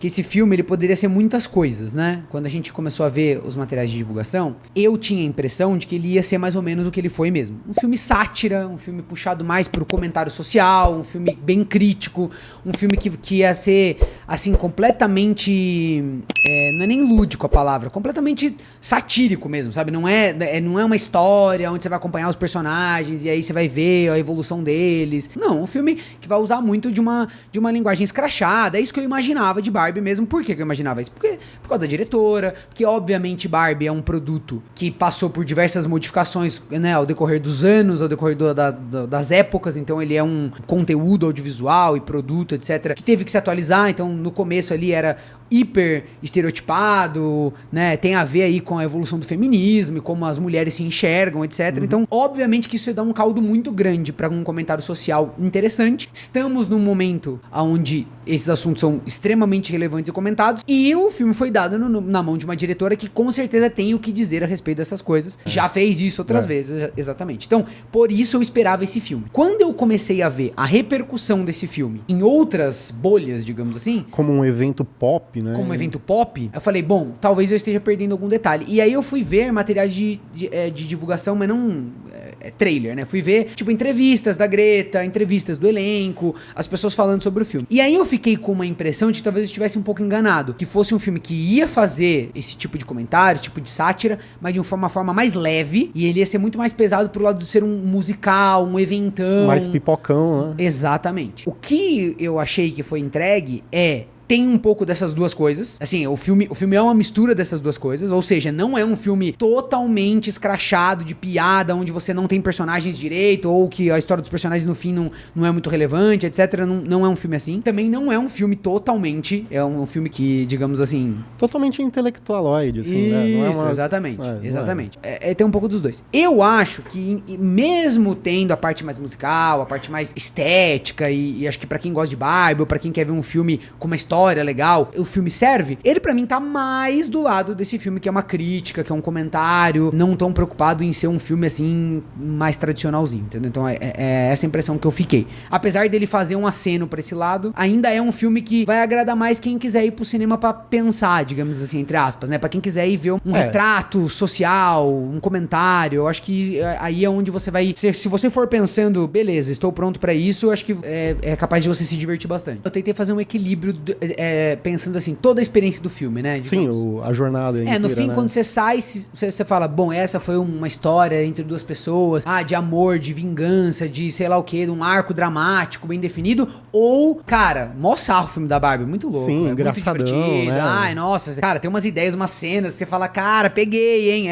que esse filme ele poderia ser muitas coisas, né? Quando a gente começou a ver os materiais de divulgação, eu tinha a impressão de que ele ia ser mais ou menos o que ele foi mesmo. Um filme sátira, um filme puxado mais pro comentário social, um filme bem crítico, um filme que ia ser, assim, completamente... não é nem lúdico a palavra, completamente satírico mesmo, sabe? Não é uma história onde você vai acompanhar os personagens e aí você vai ver a evolução deles. Não, um filme que vai usar muito de uma linguagem escrachada. É isso que eu imaginava de Barbie mesmo. Por que eu imaginava isso? Por causa da diretora, porque obviamente Barbie é um produto que passou por diversas modificações, né, ao decorrer dos anos, ao decorrer das épocas, então ele é um conteúdo audiovisual e produto, etc, que teve que se atualizar. Então no começo ali era hiper estereotipado, né, tem a ver aí com a evolução do feminismo e como as mulheres se enxergam, etc. Então obviamente que isso ia dar um caldo muito grande para um comentário social interessante. Estamos num momento onde esses assuntos são extremamente relevantes e comentados, e o filme foi dado na mão de uma diretora que com certeza tem o que dizer a respeito dessas coisas. Já fez isso outras vezes, exatamente. Então, por isso eu esperava esse filme. Quando eu comecei a ver a repercussão desse filme em outras bolhas, digamos assim... Como um evento pop, né? Como um evento pop, eu falei, bom, talvez eu esteja perdendo algum detalhe. E aí eu fui ver materiais de divulgação, mas não... trailer, né? Fui ver, tipo, entrevistas da Greta, entrevistas do elenco, as pessoas falando sobre o filme. E aí eu fiquei com uma impressão de que talvez eu estivesse um pouco enganado, que fosse um filme que ia fazer esse tipo de comentário, esse tipo de sátira, mas de uma forma mais leve, e ele ia ser muito mais pesado pro lado de ser um musical, um eventão. Mais pipocão, né? Exatamente. O que eu achei que foi entregue tem um pouco dessas duas coisas. Assim, o filme é uma mistura dessas duas coisas. Ou seja, não é um filme totalmente escrachado de piada, onde você não tem personagens direito, ou que a história dos personagens no fim não é muito relevante, etc. Não é um filme assim. Também não é um filme totalmente... É um filme que, digamos assim... Totalmente intelectualoide, assim, né? Não é uma... exatamente. Exatamente. Tem um pouco dos dois. Eu acho que, mesmo tendo a parte mais musical, a parte mais estética, e acho que pra quem gosta de Barbie, ou pra quem quer ver um filme com uma história legal, o filme serve, ele pra mim tá mais do lado desse filme que é uma crítica, que é um comentário, não tão preocupado em ser um filme assim, mais tradicionalzinho, entendeu? Então é essa impressão que eu fiquei. Apesar dele fazer um aceno pra esse lado, ainda é um filme que vai agradar mais quem quiser ir pro cinema pra pensar, digamos assim, entre aspas, né? Pra quem quiser ir ver um retrato social, um comentário. Eu acho que aí é onde você vai... Se você for pensando, beleza, estou pronto pra isso, eu acho que é capaz de você se divertir bastante. Eu tentei fazer um equilíbrio pensando assim, toda a experiência do filme, né? Digamos. Sim, a jornada inteira, no fim, né? quando você sai, você fala, bom, essa foi uma história entre duas pessoas, de amor, de vingança, de sei lá o que, de um arco dramático bem definido, ou, cara, mó sarro o filme da Barbie, muito louco. Sim, engraçadão, muito divertido, né? Ai, nossa, cara, tem umas ideias, umas cenas, você fala, cara, peguei, hein?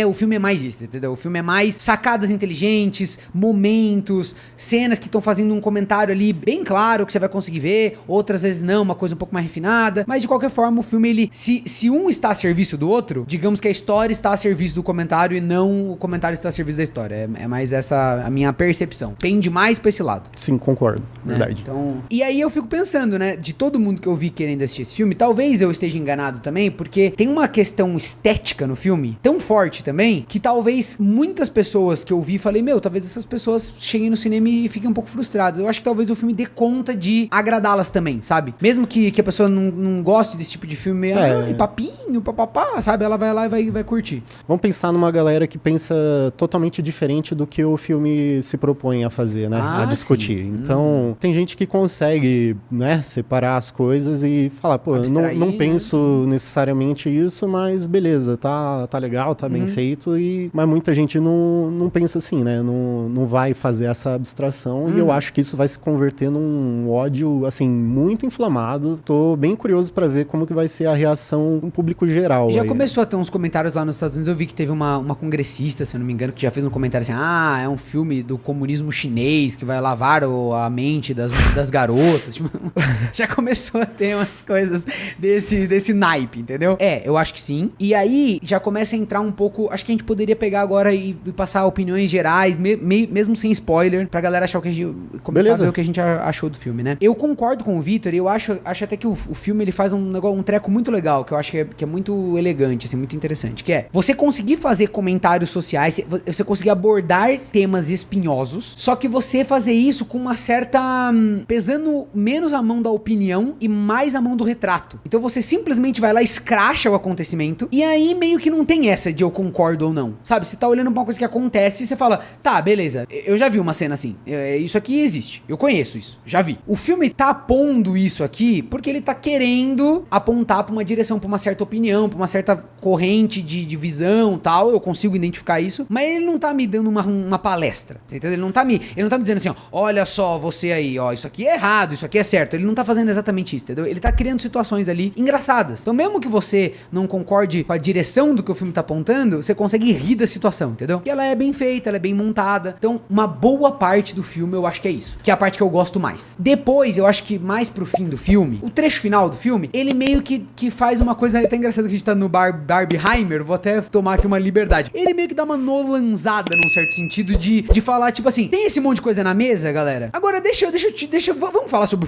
O filme é mais isso, entendeu? O filme é mais sacadas inteligentes, momentos, cenas que estão fazendo um comentário ali bem claro que você vai conseguir ver, outras vezes não, uma coisa um pouco mais refinada, mas de qualquer forma o filme, ele, se um está a serviço do outro, digamos que a história está a serviço do comentário e não o comentário está a serviço da história. É mais essa a minha percepção. Pende mais pra esse lado. Sim, concordo. Né? Verdade. Então, e aí eu fico pensando, né, de todo mundo que eu vi querendo assistir esse filme, talvez eu esteja enganado também, porque tem uma questão estética no filme tão forte também, que talvez muitas pessoas que eu vi, falei, talvez essas pessoas cheguem no cinema e fiquem um pouco frustradas. Eu acho que talvez o filme dê conta de agradá-las também, sabe? Mesmo que a pessoa não goste desse tipo de filme, papinho, papapá, sabe? Ela vai lá e vai curtir. Vamos pensar numa galera que pensa totalmente diferente do que o filme se propõe a fazer, né? A discutir. Sim. Então, tem gente que consegue, né, separar as coisas e falar, pô, não penso necessariamente isso, mas beleza, tá legal, tá bem feito, mas muita gente não pensa assim, né? Não vai fazer essa abstração, e eu acho que isso vai se converter num ódio, assim, muito inflamado. Tô bem curioso pra ver como que vai ser a reação do público geral. Já começou a ter uns comentários lá nos Estados Unidos, eu vi que teve uma congressista, se eu não me engano, que já fez um comentário assim, é um filme do comunismo chinês que vai lavar a mente das garotas. Tipo, já começou a ter umas coisas desse naipe, entendeu? Eu acho que sim. E aí, já começa a entrar um pouco, acho que a gente poderia pegar agora e passar opiniões gerais, mesmo sem spoiler, pra galera achar começar a ver o que a gente achou do filme, né? Eu concordo com o Vitor, e eu acho até até que o filme ele faz um treco muito legal, que eu acho que é muito elegante, assim, muito interessante, que é você conseguir fazer comentários sociais, você conseguir abordar temas espinhosos, só que você fazer isso com uma certa... pesando menos a mão da opinião e mais a mão do retrato. Então você simplesmente vai lá, escracha o acontecimento, e aí meio que não tem essa de eu concordo ou não, sabe? Você tá olhando pra uma coisa que acontece e você fala, tá, beleza, eu já vi uma cena assim, isso aqui existe, eu conheço isso, já vi. O filme tá pondo isso aqui porque ele tá querendo apontar pra uma direção, pra uma certa opinião, pra uma certa corrente de visão, tal, eu consigo identificar isso, mas ele não tá me dando uma palestra, você entendeu? Ele não tá me dizendo assim, ó, olha só você aí, ó, isso aqui é errado, isso aqui é certo. Ele não tá fazendo exatamente isso, entendeu? Ele tá criando situações ali engraçadas. Então mesmo que você não concorde com a direção do que o filme tá apontando, você consegue rir da situação, entendeu? E ela é bem feita, ela é bem montada. Então uma boa parte do filme eu acho que é isso, que é a parte que eu gosto mais. Depois, eu acho que mais pro fim do filme, o trecho final do filme, ele meio que faz uma coisa até engraçada, que a gente tá no Barbieheimer, vou até tomar aqui uma liberdade. Ele meio que dá uma nolanzada num certo sentido de falar, tipo assim, tem esse monte de coisa na mesa, galera? Agora vamos falar sobre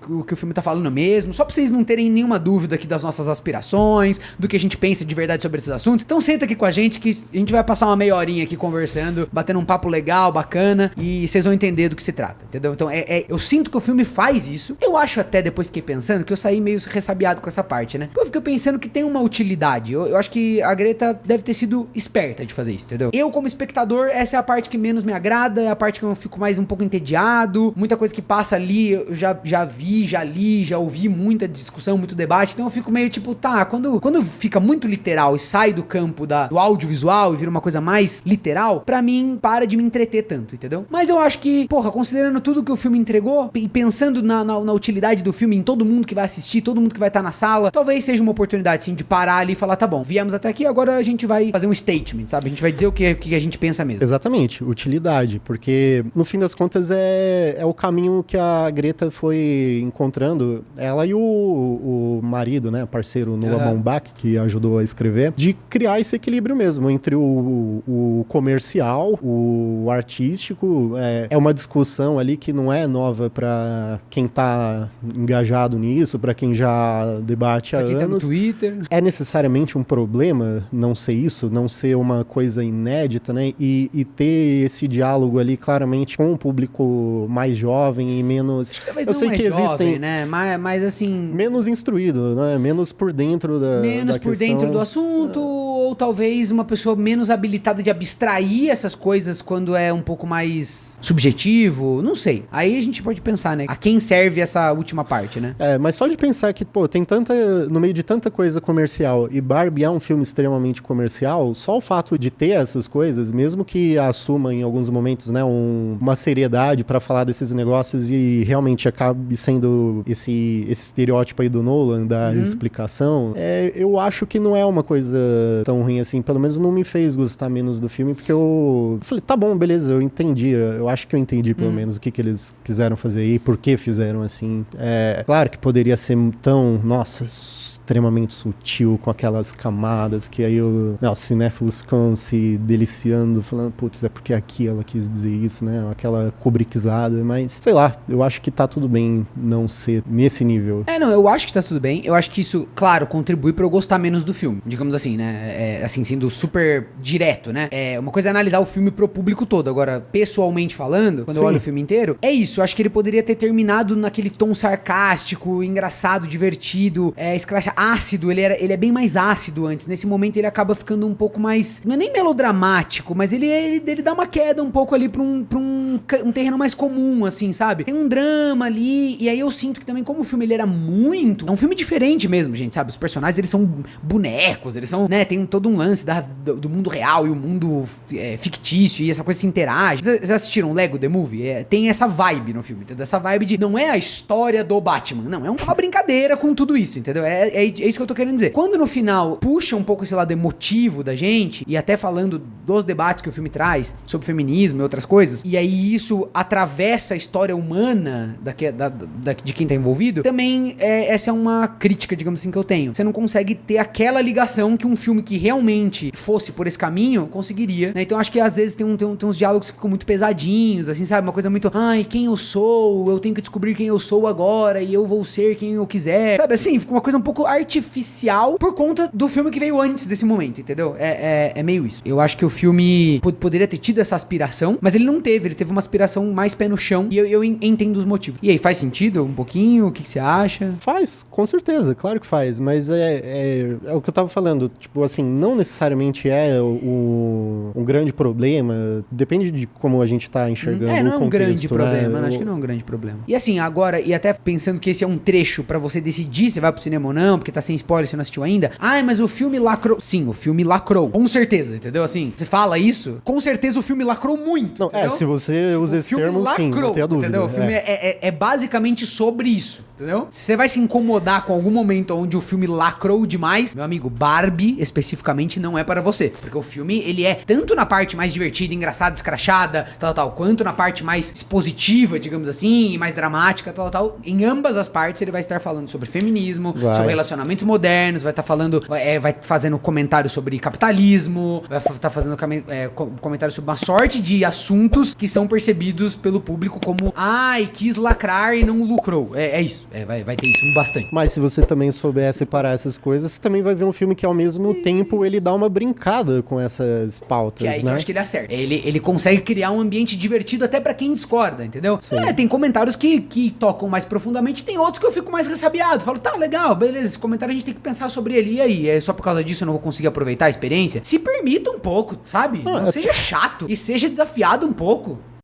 o que o filme tá falando mesmo, só pra vocês não terem nenhuma dúvida aqui das nossas aspirações, do que a gente pensa de verdade sobre esses assuntos. Então senta aqui com a gente que a gente vai passar uma meia horinha aqui conversando, batendo um papo legal, bacana, e vocês vão entender do que se trata, entendeu? Então eu sinto que o filme faz isso. Eu acho até, depois fiquei pensando, que eu saí meio ressabiado com essa parte, né? Eu fiquei pensando que tem uma utilidade. Eu acho que a Greta deve ter sido esperta de fazer isso, entendeu? Eu, como espectador, essa é a parte que menos me agrada, é a parte que eu fico mais um pouco entediado, muita coisa que passa ali, eu já vi, já li, já ouvi muita discussão, muito debate, então eu fico meio tipo, tá, quando fica muito literal e sai do campo do audiovisual e vira uma coisa mais literal, pra mim, para de me entreter tanto, entendeu? Mas eu acho que, porra, considerando tudo que o filme entregou, e pensando na utilidade do filme, em todo mundo que vai assistir, todo mundo que vai estar na sala, talvez seja uma oportunidade, sim, de parar ali e falar, tá bom, viemos até aqui, agora a gente vai fazer um statement, sabe? A gente vai dizer o que a gente pensa mesmo. Exatamente, utilidade, porque no fim das contas é o caminho que a Greta foi encontrando, ela e o marido, né, parceiro Noah Baumbach, que ajudou a escrever, de criar esse equilíbrio mesmo entre o comercial, o artístico. É uma discussão ali que não é nova para quem tá engajado nisso, para quem já debate há anos. Tá no Twitter. É necessariamente um problema não ser isso, não ser uma coisa inédita, né, e ter esse diálogo ali claramente com o público mais jovem e menos... Eu sei que jovem, existem, né? Mas assim... menos instruído, né? Menos por dentro da menos por questão. Dentro do assunto, ou talvez uma pessoa menos habilitada de abstrair essas coisas quando é um pouco mais subjetivo, não sei. Aí a gente pode pensar, né? A quem serve essa última parte, né? Mas só de pensar que, pô, tem no meio de tanta coisa comercial, e Barbie é um filme extremamente comercial, só o fato de ter essas coisas, mesmo que assuma em alguns momentos, né, uma seriedade pra falar desses negócios e realmente acabe sendo esse estereótipo aí do Nolan, da explicação, eu acho que não é uma coisa tão ruim assim, pelo menos não me fez gostar menos do filme, porque eu falei, tá bom, beleza, eu entendi, eu acho que eu entendi pelo menos o que eles quiseram fazer aí, por que fizeram assim. Claro que poderia ser tão, nossa, extremamente sutil, com aquelas camadas que aí os cinéfilos ficam se deliciando, falando, putz, é porque aqui ela quis dizer isso, né? Aquela kubrickizada, mas sei lá, eu acho que tá tudo bem não ser nesse nível. Não, eu acho que tá tudo bem, eu acho que isso, claro, contribui pra eu gostar menos do filme, digamos assim, né? Assim, sendo super direto, né? Uma coisa é analisar o filme pro público todo, agora, pessoalmente falando, quando eu olho o filme inteiro, é isso, eu acho que ele poderia ter terminado naquele tom sarcástico, engraçado, divertido, escrachado, ácido, ele é bem mais ácido antes. Nesse momento ele acaba ficando um pouco mais, não é nem melodramático, mas ele dá uma queda um pouco ali pra um terreno mais comum, assim, sabe? Tem um drama ali, e aí eu sinto que também, como o filme ele era muito... É um filme diferente mesmo, gente, sabe? Os personagens, eles são bonecos, eles são, né? Tem todo um lance do mundo real e o mundo fictício, e essa coisa se interage. Vocês assistiram Lego The Movie? Tem essa vibe no filme, entendeu? Essa vibe de, não é a história do Batman, não, é uma brincadeira com tudo isso, entendeu? É isso que eu tô querendo dizer. Quando no final puxa um pouco esse lado emotivo da gente, e até falando dos debates que o filme traz sobre feminismo e outras coisas, e aí isso atravessa a história humana de quem tá envolvido, também essa é uma crítica, digamos assim, que eu tenho. Você não consegue ter aquela ligação que um filme que realmente fosse por esse caminho conseguiria, né? Então acho que às vezes tem uns diálogos que ficam muito pesadinhos, assim, sabe? Uma coisa muito, quem eu sou, eu tenho que descobrir quem eu sou agora e eu vou ser quem eu quiser, sabe? Assim, fica uma coisa um pouco artificial por conta do filme que veio antes desse momento, entendeu? É meio isso. Eu acho que o filme poderia ter tido essa aspiração, mas ele não teve, ele teve uma aspiração mais pé no chão e eu entendo os motivos. E aí, faz sentido um pouquinho? O que você acha? Faz, com certeza, claro que faz, mas é o que eu tava falando, tipo assim, não necessariamente um grande problema, depende de como a gente tá enxergando o contexto, não é um grande problema, né? Acho que não é um grande problema. E assim, agora, e até pensando que esse é um trecho pra você decidir se vai pro cinema ou não, porque tá sem spoiler, você não assistiu ainda. Mas o filme lacrou. Sim, o filme lacrou. Com certeza, entendeu? Assim, você fala isso, com certeza o filme lacrou muito. Não, entendeu? Se você usa esse termo, lacrou, sim, não tenha dúvida. Entendeu? O filme é basicamente sobre isso, entendeu? Se você vai se incomodar com algum momento onde o filme lacrou demais, meu amigo, Barbie especificamente não é para você. Porque o filme, ele é tanto na parte mais divertida, engraçada, escrachada, tal, quanto na parte mais expositiva, digamos assim, e mais dramática, tal. Em ambas as partes ele vai estar falando sobre feminismo, sobre relacionamentos modernos, vai estar falando, vai fazendo comentário sobre capitalismo, vai estar fazendo comentário sobre uma sorte de assuntos que são percebidos pelo público como, quis lacrar e não lucrou. É isso. Vai ter isso bastante. Mas se você também souber separar essas coisas, você também vai ver um filme que ao mesmo tempo ele dá uma brincada com essas pautas, que aí né? que eu acho que ele acerta. Ele consegue criar um ambiente divertido até pra quem discorda, entendeu? Tem comentários que tocam mais profundamente, tem outros que eu fico mais ressabiado. Falo, tá, legal, beleza, esse comentário a gente tem que pensar sobre ele. E aí, só por causa disso eu não vou conseguir aproveitar a experiência? Se permita um pouco, sabe? Não seja chato e seja desafiado um pouco.